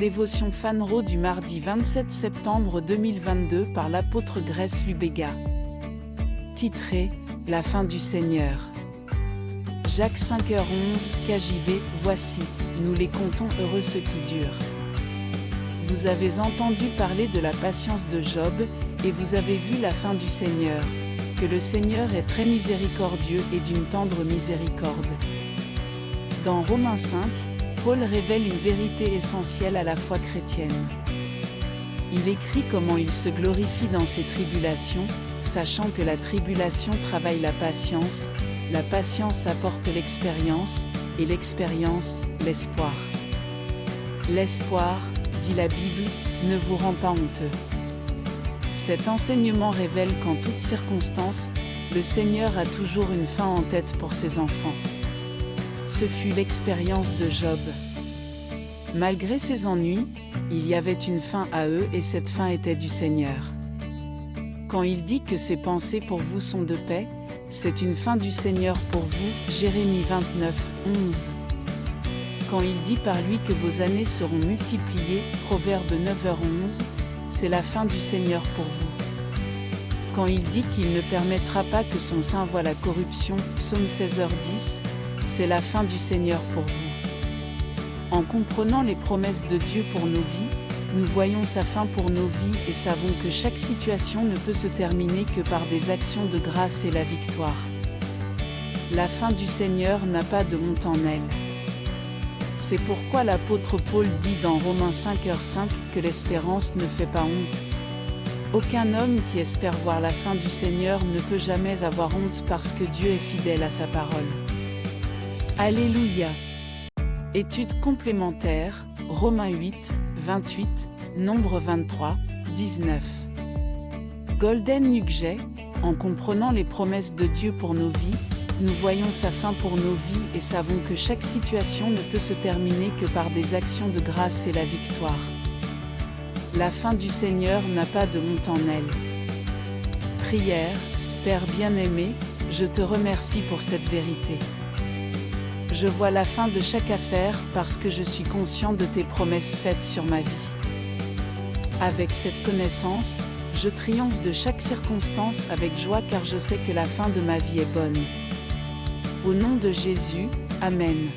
Dévotion Fanro du mardi 27 septembre 2022 par l'apôtre Grace Lubega. Titré « La fin du Seigneur ». Jacques 5h11, KJV, voici, nous les comptons heureux ceux qui durent. Vous avez entendu parler de la patience de Job, et vous avez vu la fin du Seigneur, que le Seigneur est très miséricordieux et d'une tendre miséricorde. Dans Romains 5, Paul révèle une vérité essentielle à la foi chrétienne. Il écrit comment il se glorifie dans ses tribulations, sachant que la tribulation travaille la patience apporte l'expérience, et l'expérience, l'espoir. L'espoir, dit la Bible, ne vous rend pas honteux. Cet enseignement révèle qu'en toutes circonstances, le Seigneur a toujours une fin en tête pour ses enfants. Ce fut l'expérience de Job. Malgré ses ennuis, il y avait une fin à eux et cette fin était du Seigneur. Quand il dit que ses pensées pour vous sont de paix, c'est une fin du Seigneur pour vous, Jérémie 29, 11. Quand il dit par lui que vos années seront multipliées, Proverbe 9h11, c'est la fin du Seigneur pour vous. Quand il dit qu'il ne permettra pas que son sein voie la corruption, Psaume 16h10, c'est la fin du Seigneur pour vous. En comprenant les promesses de Dieu pour nos vies, nous voyons sa fin pour nos vies et savons que chaque situation ne peut se terminer que par des actions de grâce et la victoire. La fin du Seigneur n'a pas de honte en elle. C'est pourquoi l'apôtre Paul dit dans Romains 5h5 que l'espérance ne fait pas honte. Aucun homme qui espère voir la fin du Seigneur ne peut jamais avoir honte parce que Dieu est fidèle à sa parole. Alléluia. Étude complémentaire, Romains 8, 28, Nombre 23, 19. Golden Nugget, en comprenant les promesses de Dieu pour nos vies, nous voyons sa fin pour nos vies et savons que chaque situation ne peut se terminer que par des actions de grâce et la victoire. La fin du Seigneur n'a pas de honte en elle. Prière, Père bien-aimé, je te remercie pour cette vérité. Je vois la fin de chaque affaire parce que je suis conscient de tes promesses faites sur ma vie. Avec cette connaissance, je triomphe de chaque circonstance avec joie car je sais que la fin de ma vie est bonne. Au nom de Jésus, Amen.